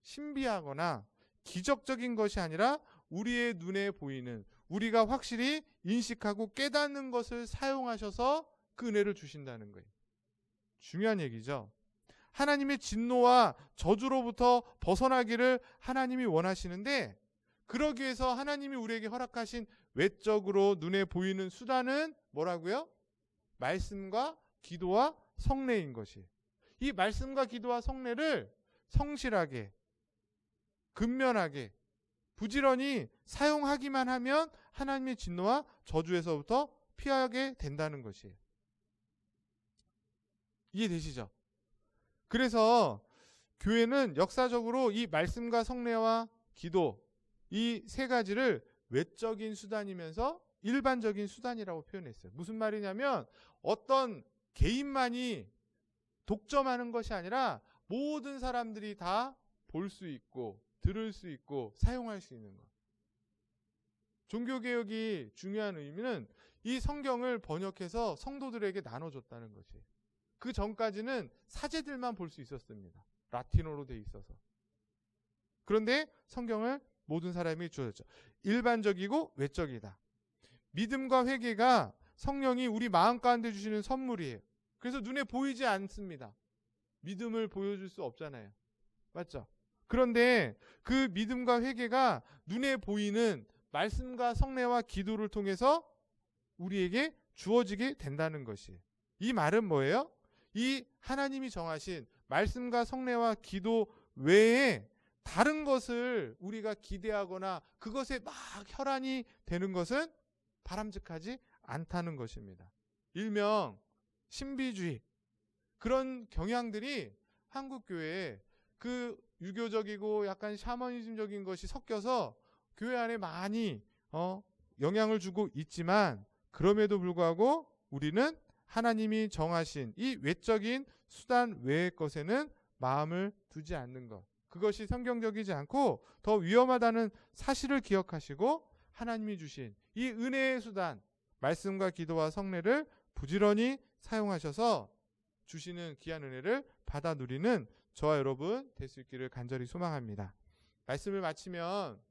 S1: 신비하거나 기적적인 것이 아니라 우리의 눈에 보이는, 우리가 확실히 인식하고 깨닫는 것을 사용하셔서 그 은혜를 주신다는 거예요. 중요한 얘기죠. 하나님의 진노와 저주로부터 벗어나기를 하나님이 원하시는데, 그러기 위해서 하나님이 우리에게 허락하신 외적으로 눈에 보이는 수단은 뭐라고요? 말씀과 기도와 성례인 것이에요. 이 말씀과 기도와 성례를 성실하게, 근면하게, 부지런히 사용하기만 하면 하나님의 진노와 저주에서부터 피하게 된다는 것이에요. 이해되시죠? 그래서 교회는 역사적으로 이 말씀과 성례와 기도, 이 세 가지를 외적인 수단이면서 일반적인 수단이라고 표현했어요. 무슨 말이냐면 어떤 개인만이 독점하는 것이 아니라 모든 사람들이 다 볼 수 있고 들을 수 있고 사용할 수 있는 것. 종교개혁이 중요한 의미는 이 성경을 번역해서 성도들에게 나눠줬다는 것이에요. 그 전까지는 사제들만 볼 수 있었습니다. 라틴어로 돼 있어서. 그런데 성경을 모든 사람이 주어졌죠. 일반적이고 외적이다. 믿음과 회개가 성령이 우리 마음 가운데 주시는 선물이에요. 그래서 눈에 보이지 않습니다. 믿음을 보여줄 수 없잖아요. 맞죠? 그런데 그 믿음과 회개가 눈에 보이는 말씀과 성례와 기도를 통해서 우리에게 주어지게 된다는 것이에요. 이 말은 뭐예요? 이 하나님이 정하신 말씀과 성례와 기도 외에 다른 것을 우리가 기대하거나 그것에 막 혈안이 되는 것은 바람직하지 않다는 것입니다. 일명 신비주의, 그런 경향들이 한국교회에 그 유교적이고 약간 샤머니즘적인 것이 섞여서 교회 안에 많이 영향을 주고 있지만, 그럼에도 불구하고 우리는 하나님이 정하신 이 외적인 수단 외의 것에는 마음을 두지 않는 것, 그것이 성경적이지 않고 더 위험하다는 사실을 기억하시고 하나님이 주신 이 은혜의 수단, 말씀과 기도와 성례를 부지런히 사용하셔서 주시는 귀한 은혜를 받아 누리는 저와 여러분 될 수 있기를 간절히 소망합니다. 말씀을 마치면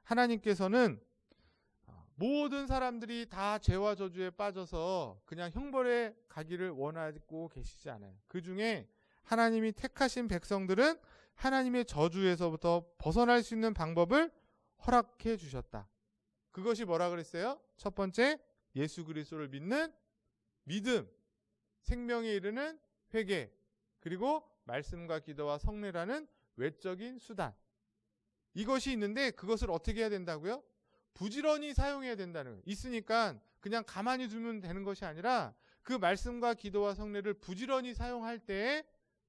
S1: 하나님께서는 모든 사람들이 다 죄와 저주에 빠져서 그냥 형벌에 가기를 원하고 계시지 않아요. 그 중에 하나님이 택하신 백성들은 하나님의 저주에서부터 벗어날 수 있는 방법을 허락해 주셨다. 그것이 뭐라 그랬어요? 첫 번째, 예수 그리스도를 믿는 믿음, 생명에 이르는 회개, 그리고 말씀과 기도와 성례라는 외적인 수단. 이것이 있는데 그것을 어떻게 해야 된다고요? 부지런히 사용해야 된다는 거예요. 있으니까 그냥 가만히 두면 되는 것이 아니라 그 말씀과 기도와 성례를 부지런히 사용할 때에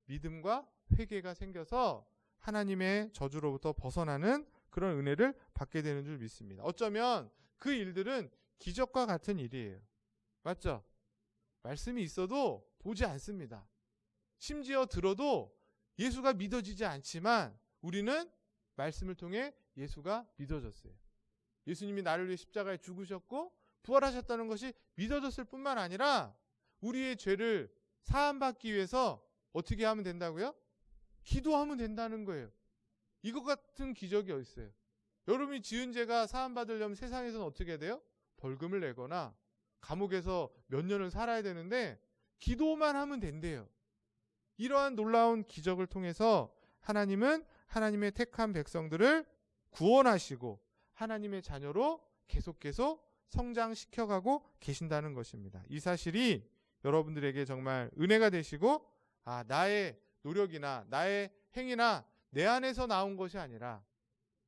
S1: 믿음과 회개가 생겨서 하나님의 저주로부터 벗어나는 그런 은혜를 받게 되는 줄 믿습니다. 어쩌면 그 일들은 기적과 같은 일이에요. 맞죠? 말씀이 있어도 보지 않습니다. 심지어 들어도 예수가 믿어지지 않지만 우리는 말씀을 통해 예수가 믿어졌어요. 예수님이 나를 위해 십자가에 죽으셨고 부활하셨다는 것이 믿어졌을 뿐만 아니라 우리의 죄를 사함받기 위해서 어떻게 하면 된다고요? 기도하면 된다는 거예요. 이것 같은 기적이 어디 있어요? 여러분이 지은 죄가 사함받으려면 세상에서는 어떻게 돼요? 벌금을 내거나 감옥에서 몇 년을 살아야 되는데 기도만 하면 된대요. 이러한 놀라운 기적을 통해서 하나님은 하나님의 택한 백성들을 구원하시고 하나님의 자녀로 계속 성장시켜가고 계신다는 것입니다. 이 사실이 여러분들에게 정말 은혜가 되시고, 나의 노력이나 나의 행위나 내 안에서 나온 것이 아니라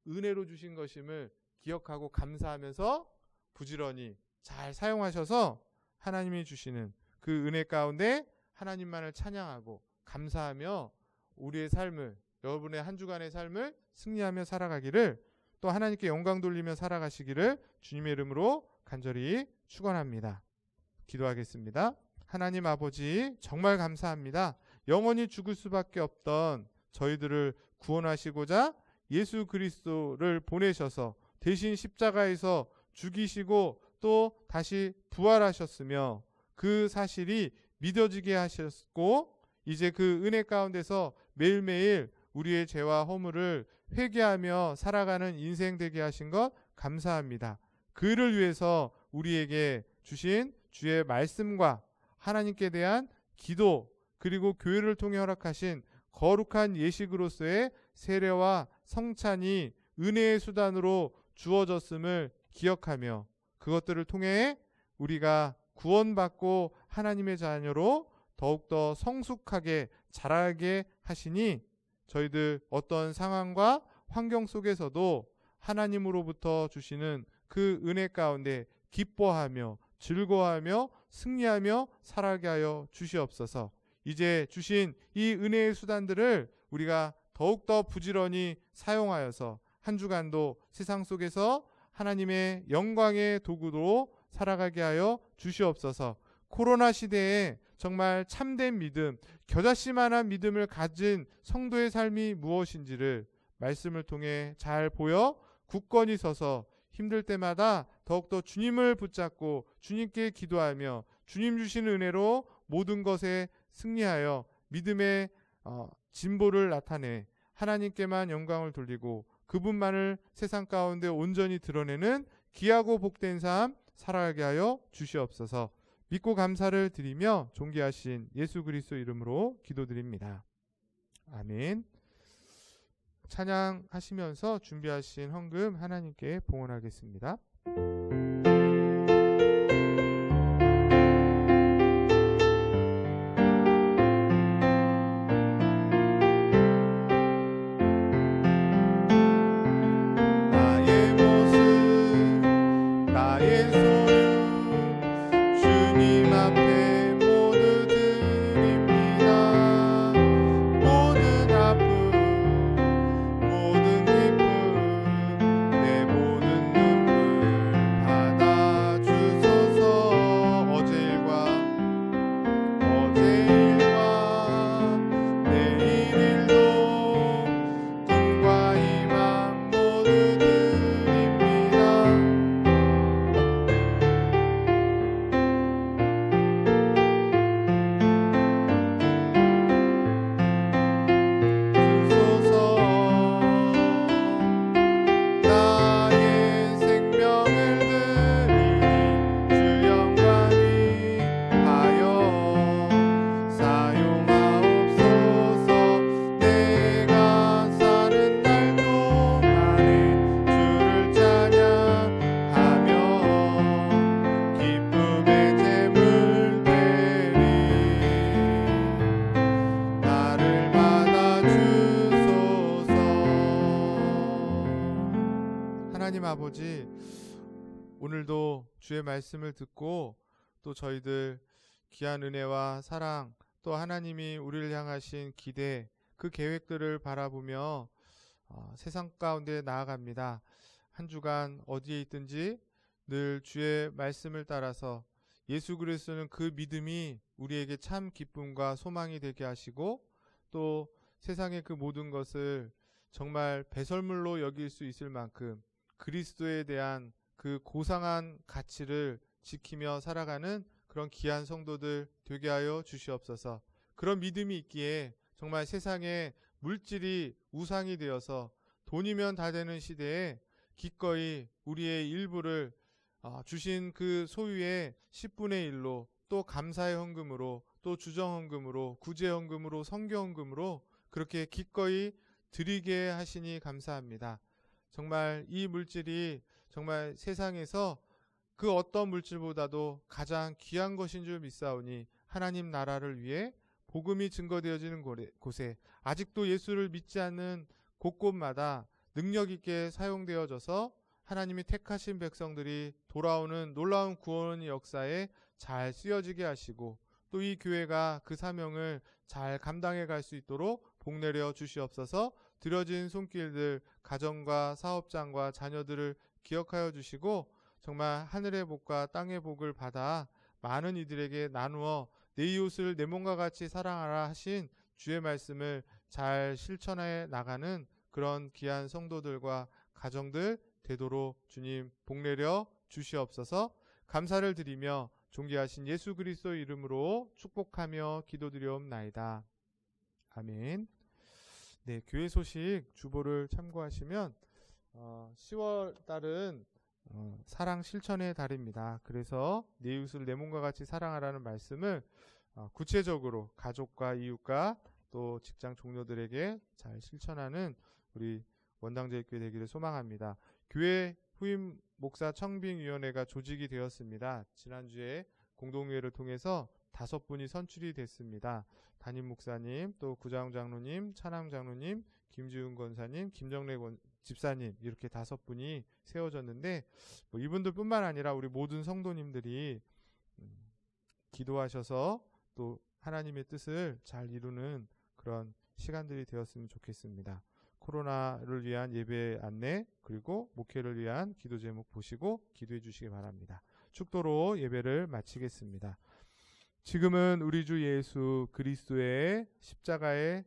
S1: 은혜로 주신 것임을 기억하고 감사하면서 부지런히 잘 사용하셔서 하나님이 주시는 그 은혜 가운데 하나님만을 찬양하고 감사하며 우리의 삶을, 여러분의 한 주간의 삶을 승리하며 살아가기를, 또 하나님께 영광 돌리며 살아가시기를 주님의 이름으로 간절히 축원합니다. 기도하겠습니다. 하나님 아버지, 정말 감사합니다. 영원히 죽을 수밖에 없던 저희들을 구원하시고자 예수 그리스도를 보내셔서 대신 십자가에서 죽이시고 또 다시 부활하셨으며 그 사실이 믿어지게 하셨고, 이제 그 은혜 가운데서 매일매일 우리의 죄와 허물을 회개하며 살아가는 인생 되게 하신 것 감사합니다. 그를 위해서 우리에게 주신 주의 말씀과 하나님께 대한 기도, 그리고 교회를 통해 허락하신 거룩한 예식으로서의 세례와 성찬이 은혜의 수단으로 주어졌음을 기억하며 그것들을 통해 우리가 구원받고 하나님의 자녀로 더욱더 성숙하게 자라게 하시니 저희들 어떤 상황과 환경 속에서도 하나님으로부터 주시는 그 은혜 가운데 기뻐하며 즐거워하며 승리하며 살아가게 하여 주시옵소서. 이제 주신 이 은혜의 수단들을 우리가 더욱더 부지런히 사용하여서 한 주간도 세상 속에서 하나님의 영광의 도구로 살아가게 하여 주시옵소서. 코로나 시대에 정말 참된 믿음, 겨자씨만한 믿음을 가진 성도의 삶이 무엇인지를 말씀을 통해 잘 보여 굳건히 서서 힘들 때마다 더욱더 주님을 붙잡고 주님께 기도하며 주님 주신 은혜로 모든 것에 승리하여 믿음의 진보를 나타내 하나님께만 영광을 돌리고 그분만을 세상 가운데 온전히 드러내는 귀하고 복된 삶 살아가게 하여 주시옵소서. 믿고 감사를 드리며 존귀하신 예수 그리스도 이름으로 기도드립니다. 아멘. 찬양하시면서 준비하신 헌금 하나님께 봉헌하겠습니다. 아버지, 오늘도 주의 말씀을 듣고 또 저희들 귀한 은혜와 사랑, 또 하나님이 우리를 향하신 기대, 그 계획들을 바라보며 세상 가운데 나아갑니다. 한 주간 어디에 있든지 늘 주의 말씀을 따라서 예수 그리스도는 그 믿음이 우리에게 참 기쁨과 소망이 되게 하시고, 또 세상의 그 모든 것을 정말 배설물로 여길 수 있을 만큼 그리스도에 대한 그 고상한 가치를 지키며 살아가는 그런 귀한 성도들 되게 하여 주시옵소서. 그런 믿음이 있기에 정말 세상에 물질이 우상이 되어서 돈이면 다 되는 시대에 기꺼이 우리의 일부를 주신 그 소유의 10분의 1로, 또 감사의 헌금으로, 또 주정헌금으로, 구제헌금으로, 성교헌금으로 그렇게 기꺼이 드리게 하시니 감사합니다. 정말 이 물질이 정말 세상에서 그 어떤 물질보다도 가장 귀한 것인 줄 믿사오니 하나님 나라를 위해 복음이 증거되어지는 곳에 아직도 예수를 믿지 않는 곳곳마다 능력 있게 사용되어져서 하나님이 택하신 백성들이 돌아오는 놀라운 구원의 역사에 잘 쓰여지게 하시고 또 이 교회가 그 사명을 잘 감당해 갈 수 있도록 복내려 주시옵소서. 드려진 손길들, 가정과 사업장과 자녀들을 기억하여 주시고 정말 하늘의 복과 땅의 복을 받아 많은 이들에게 나누어 내 이웃을 내 몸과 같이 사랑하라 하신 주의 말씀을 잘 실천해 나가는 그런 귀한 성도들과 가정들 되도록 주님 복내려 주시옵소서. 감사를 드리며 존귀하신 예수 그리스도 이름으로 축복하며 기도드리옵나이다. 아멘. 네, 교회 소식 주보를 참고하시면 10월 달은 사랑 실천의 달입니다. 그래서 내 이웃을 내 몸과 같이 사랑하라는 말씀을 구체적으로 가족과 이웃과 또 직장 동료들에게 잘 실천하는 우리 원당제일교회 되기를 소망합니다. 교회 후임 목사 청빙위원회가 조직이 되었습니다. 지난주에 공동회의를 통해서 5분이 선출이 됐습니다. 담임 목사님, 또 구자홍 장로님, 찬양 장로님, 김지훈 권사님, 김정래 집사님 이렇게 5분이 세워졌는데 이분들 뿐만 아니라 우리 모든 성도님들이 기도하셔서 또 하나님의 뜻을 잘 이루는 그런 시간들이 되었으면 좋겠습니다. 코로나를 위한 예배 안내 그리고 목회를 위한 기도 제목 보시고 기도해 주시기 바랍니다. 축도로 예배를 마치겠습니다. 지금은 우리 주 예수 그리스도의 십자가의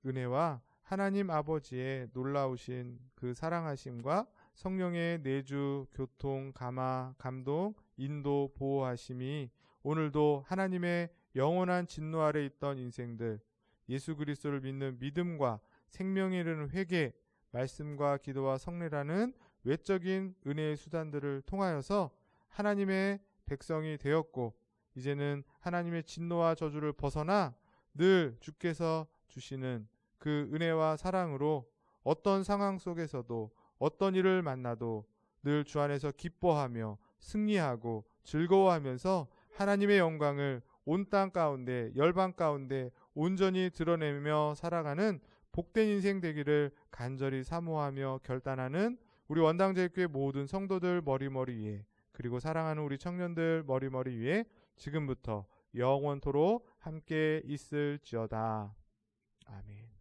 S1: 은혜와 하나님 아버지의 놀라우신 그 사랑하심과 성령의 내주, 교통, 감화, 감동, 인도, 보호하심이 오늘도 하나님의 영원한 진노 아래 있던 인생들, 예수 그리스도를 믿는 믿음과 생명에 이르는 회개, 말씀과 기도와 성례라는 외적인 은혜의 수단들을 통하여서 하나님의 백성이 되었고 이제는 하나님의 진노와 저주를 벗어나 늘 주께서 주시는 그 은혜와 사랑으로 어떤 상황 속에서도 어떤 일을 만나도 늘 주 안에서 기뻐하며 승리하고 즐거워하면서 하나님의 영광을 온 땅 가운데 열방 가운데 온전히 드러내며 살아가는 복된 인생 되기를 간절히 사모하며 결단하는 우리 원당제일교회 모든 성도들 머리머리 위에 그리고 사랑하는 우리 청년들 머리머리 위에 지금부터 영원토록 함께 있을지어다. 아멘.